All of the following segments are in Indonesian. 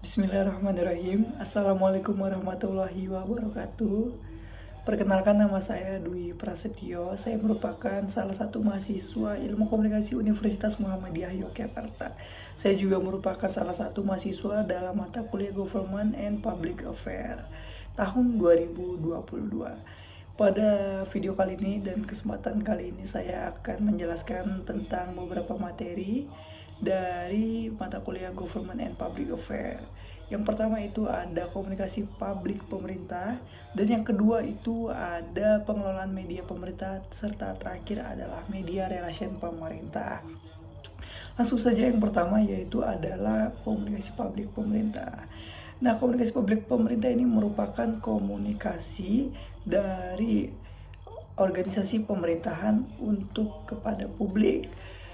Bismillahirrahmanirrahim. Assalamualaikum warahmatullahi wabarakatuh. Perkenalkan, nama saya Dwi Prasetyo. Saya merupakan salah satu mahasiswa Ilmu Komunikasi Universitas Muhammadiyah Yogyakarta. Saya juga merupakan salah satu mahasiswa dalam mata kuliah Government and Public Affairs tahun 2022. Pada video kali ini dan kesempatan kali ini saya akan menjelaskan tentang beberapa materi dari mata kuliah Government and Public Affairs. Yang pertama itu ada komunikasi publik pemerintah, dan yang kedua itu ada pengelolaan media pemerintah, serta terakhir adalah media relation pemerintah. Langsung saja, yang pertama yaitu adalah komunikasi publik pemerintah. Nah, komunikasi publik pemerintah ini merupakan komunikasi dari organisasi pemerintahan untuk kepada publik.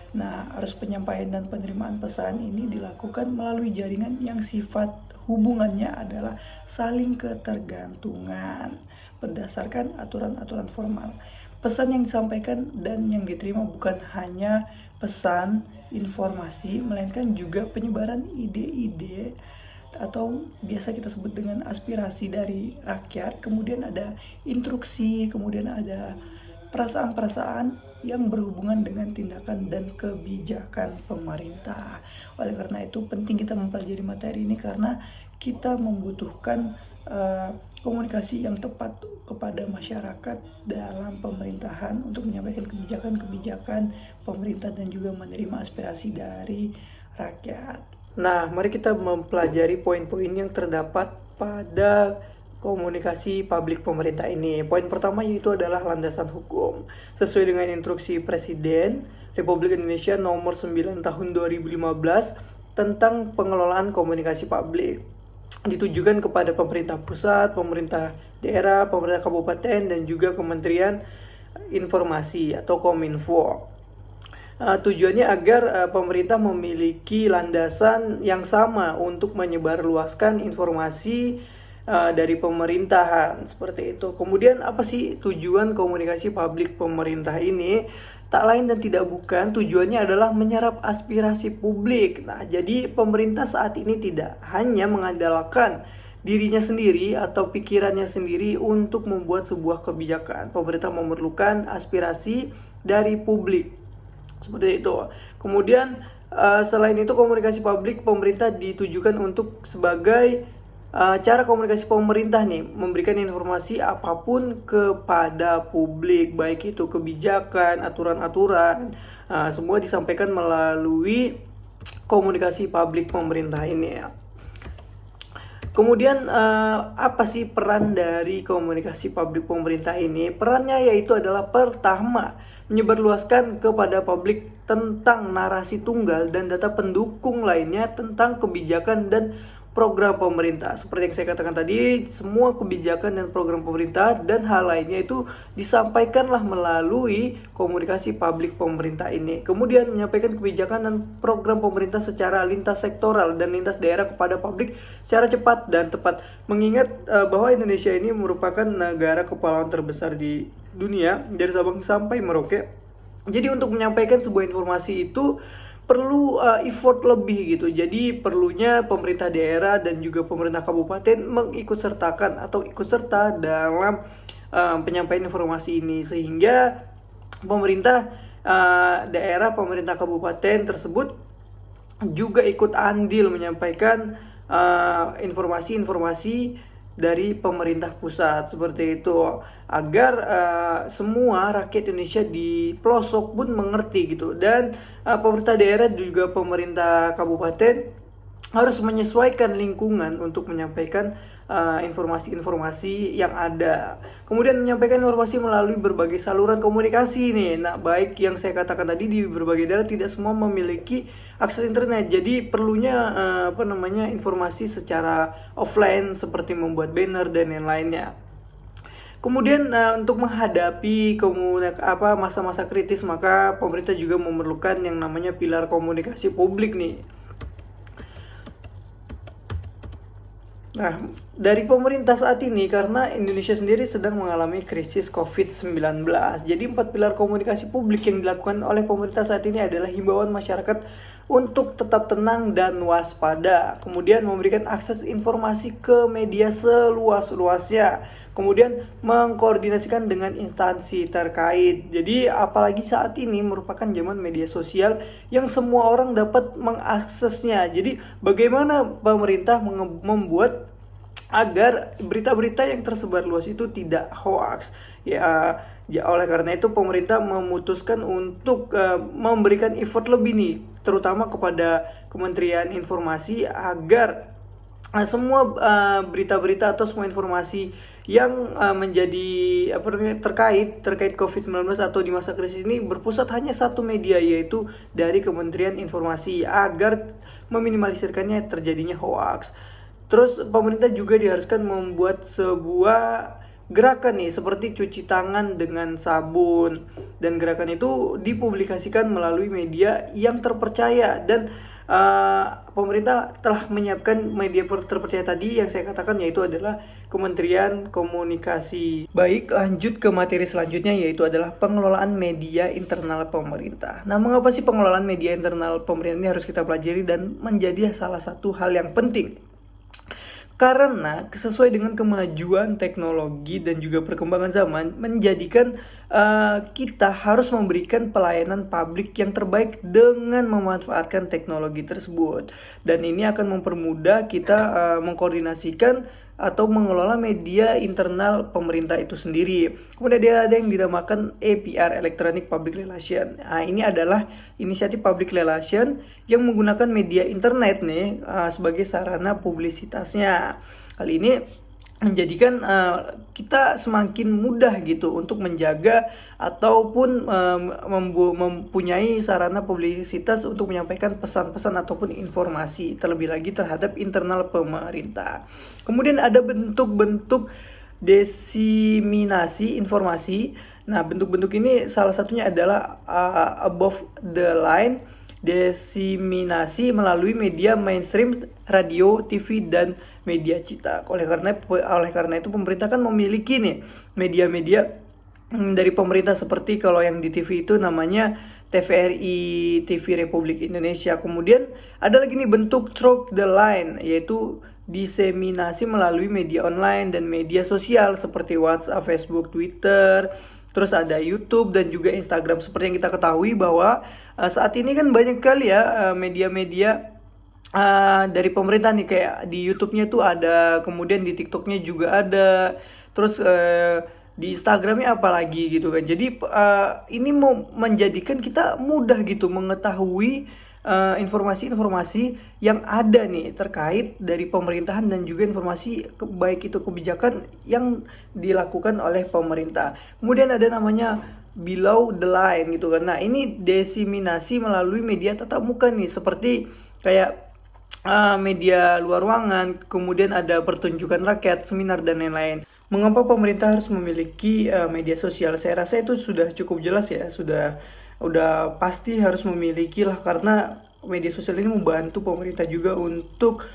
Nah, arus penyampaian dan penerimaan pesan ini dilakukan melalui jaringan yang sifat hubungannya adalah saling ketergantungan berdasarkan aturan-aturan formal. Pesan yang disampaikan dan yang diterima bukan hanya pesan informasi, melainkan juga penyebaran ide-ide atau biasa kita sebut dengan aspirasi dari rakyat. Kemudian ada instruksi, kemudian ada perasaan-perasaan yang berhubungan dengan tindakan dan kebijakan pemerintah. Oleh karena itu penting kita mempelajari materi ini, karena kita membutuhkan komunikasi yang tepat kepada masyarakat dalam pemerintahan untuk menyampaikan kebijakan-kebijakan pemerintah dan juga menerima aspirasi dari rakyat. Nah, mari kita mempelajari poin-poin yang terdapat pada komunikasi publik pemerintah ini. Poin pertama yaitu adalah landasan hukum. Sesuai dengan instruksi Presiden Republik Indonesia nomor 9 tahun 2015 tentang pengelolaan komunikasi publik, ditujukan kepada pemerintah pusat, pemerintah daerah, pemerintah kabupaten, dan juga Kementerian Informasi atau Kominfo. Tujuannya agar pemerintah memiliki landasan yang sama untuk menyebarluaskan informasi dari pemerintahan, seperti itu. Kemudian apa sih tujuan komunikasi publik pemerintah ini? Tak lain dan tidak bukan, tujuannya adalah menyerap aspirasi publik. Nah, jadi pemerintah saat ini tidak hanya mengandalkan dirinya sendiri atau pikirannya sendiri untuk membuat sebuah kebijakan. Pemerintah memerlukan aspirasi dari publik, seperti itu. Kemudian selain itu, komunikasi publik pemerintah ditujukan untuk sebagai cara komunikasi pemerintah nih, memberikan informasi apapun kepada publik, baik itu kebijakan, aturan-aturan, semua disampaikan melalui komunikasi publik pemerintah ini ya. Kemudian apa sih peran dari komunikasi publik pemerintah ini? Perannya yaitu adalah pertama, menyebarluaskan kepada publik tentang narasi tunggal dan data pendukung lainnya tentang kebijakan dan program pemerintah. Seperti yang saya katakan tadi, semua kebijakan dan program pemerintah dan hal lainnya itu disampaikanlah melalui komunikasi publik pemerintah ini. Kemudian menyampaikan kebijakan dan program pemerintah secara lintas sektoral dan lintas daerah kepada publik secara cepat dan tepat. Mengingat bahwa Indonesia ini merupakan negara kepulauan terbesar di dunia dari Sabang sampai Merauke. Jadi untuk menyampaikan sebuah informasi itu perlu effort lebih gitu. Jadi perlunya pemerintah daerah dan juga pemerintah kabupaten mengikut sertakan atau ikut serta dalam penyampaian informasi ini, sehingga pemerintah daerah, pemerintah kabupaten tersebut juga ikut andil menyampaikan informasi-informasi dari pemerintah pusat, seperti itu, agar semua rakyat Indonesia di pelosok pun mengerti gitu. Dan pemerintah daerah juga pemerintah kabupaten harus menyesuaikan lingkungan untuk menyampaikan informasi-informasi yang ada. Kemudian menyampaikan informasi melalui berbagai saluran komunikasi nih. Nah, baik yang saya katakan tadi, di berbagai daerah tidak semua memiliki akses internet. Jadi perlunya informasi secara offline seperti membuat banner dan yang lainnya. Kemudian untuk menghadapi masa-masa kritis, maka pemerintah juga memerlukan yang namanya pilar komunikasi publik nih. Nah, dari pemerintah saat ini, karena Indonesia sendiri sedang mengalami krisis COVID-19, jadi 4 pilar komunikasi publik yang dilakukan oleh pemerintah saat ini adalah himbauan masyarakat untuk tetap tenang dan waspada. Kemudian memberikan akses informasi ke media seluas-luasnya. Kemudian mengkoordinasikan dengan instansi terkait. Jadi apalagi saat ini merupakan zaman media sosial yang semua orang dapat mengaksesnya. Jadi bagaimana pemerintah membuat agar berita-berita yang tersebar luas itu tidak hoax. Ya, oleh karena itu pemerintah memutuskan untuk memberikan effort lebih nih, terutama kepada Kementerian Informasi agar semua berita-berita atau semua informasi yang menjadi terkait COVID-19 atau di masa krisis ini berpusat hanya satu media, yaitu dari Kementerian Informasi, agar meminimalisirkannya terjadinya hoax. Terus pemerintah juga diharuskan membuat sebuah gerakan nih seperti cuci tangan dengan sabun, dan gerakan itu dipublikasikan melalui media yang terpercaya, dan pemerintah telah menyiapkan media terpercaya tadi yang saya katakan, yaitu adalah Kementerian Komunikasi. Baik, lanjut ke materi selanjutnya, yaitu adalah pengelolaan media internal pemerintah. Nah, mengapa sih pengelolaan media internal pemerintah ini harus kita pelajari dan menjadi salah satu hal yang penting? Karena sesuai dengan kemajuan teknologi dan juga perkembangan zaman menjadikan kita harus memberikan pelayanan publik yang terbaik dengan memanfaatkan teknologi tersebut. Dan ini akan mempermudah kita mengkoordinasikan atau mengelola media internal pemerintah itu sendiri. Kemudian ada yang dinamakan EPR, Electronic Public Relation. Nah, ini adalah inisiatif public relation yang menggunakan media internet nih sebagai sarana publisitasnya. Hal ini menjadikan kita semakin mudah gitu untuk menjaga ataupun mempunyai sarana publisitas untuk menyampaikan pesan-pesan ataupun informasi, terlebih lagi terhadap internal pemerintah. Kemudian ada bentuk-bentuk diseminasi informasi. Nah, bentuk-bentuk ini salah satunya adalah above the line, diseminasi melalui media mainstream, radio, TV, dan media cetak. Oleh karena itu pemerintah kan memiliki nih media-media dari pemerintah, seperti kalau yang di TV itu namanya TVRI, TV Republik Indonesia. Kemudian ada lagi nih bentuk through the line, yaitu diseminasi melalui media online dan media sosial seperti WhatsApp, Facebook, Twitter. Terus ada YouTube dan juga Instagram. Seperti yang kita ketahui bahwa saat ini kan banyak kali ya media-media dari pemerintah nih, kayak di YouTube-nya tuh ada, kemudian di TikTok-nya juga ada, terus di Instagram-nya apalagi gitu kan. Jadi ini mau menjadikan kita mudah gitu mengetahui informasi-informasi yang ada nih terkait dari pemerintahan dan juga informasi baik itu kebijakan yang dilakukan oleh pemerintah. Kemudian ada namanya below the line gitu kan. Nah, ini diseminasi melalui media tatap muka nih, seperti kayak media luar ruangan, kemudian ada pertunjukan rakyat, seminar, dan lain-lain. Mengapa pemerintah harus memiliki media sosial? Saya rasa itu sudah cukup jelas ya, udah pasti harus memiliki lah, karena media sosial ini membantu pemerintah juga untuk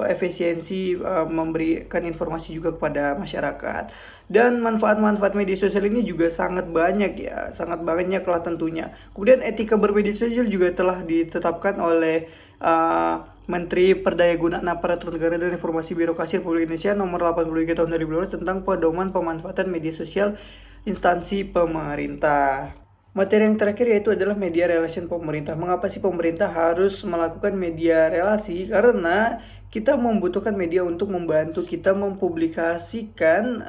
efisiensi memberikan informasi juga kepada masyarakat. Dan manfaat-manfaat media sosial ini juga sangat banyak ya, sangat banyak lah tentunya. Kemudian etika bermedia sosial juga telah ditetapkan oleh Menteri Perdayagunaan Aparatur Negara dan Informasi Birokrasi Republik Indonesia nomor 83 tahun 2012 tentang pedoman pemanfaatan media sosial instansi pemerintah. Materi yang terakhir yaitu adalah media relation pemerintah. Mengapa sih pemerintah harus melakukan media relasi? Karena kita membutuhkan media untuk membantu kita mempublikasikan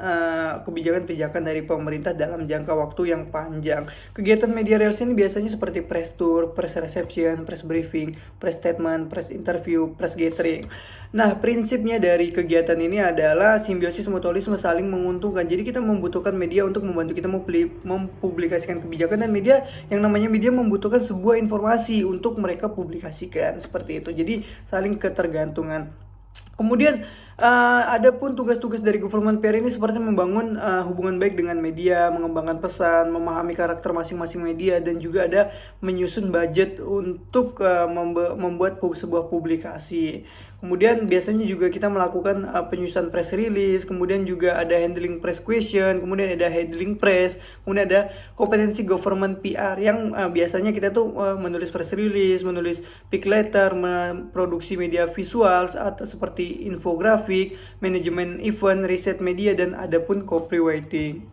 kebijakan-kebijakan dari pemerintah dalam jangka waktu yang panjang. Kegiatan media relasi ini biasanya seperti press tour, press reception, press briefing, press statement, press interview, press gathering. Nah, prinsipnya dari kegiatan ini adalah simbiosis mutualisme, saling menguntungkan. Jadi kita membutuhkan media untuk membantu kita mempublikasikan kebijakan, dan media yang namanya media membutuhkan sebuah informasi untuk mereka publikasikan, seperti itu. Jadi saling ketergantungan. Kemudian ada pun tugas-tugas dari government PR ini seperti membangun hubungan baik dengan media, mengembangkan pesan, memahami karakter masing-masing media, dan juga ada menyusun budget untuk membuat sebuah publikasi. Kemudian biasanya juga kita melakukan penyusunan press release, kemudian juga ada handling press question, kemudian ada handling press, kemudian ada kompetensi government PR yang biasanya kita tuh menulis press release, menulis pick letter, memproduksi media visual atau seperti infografik, manajemen event, riset media, dan ada pun copywriting.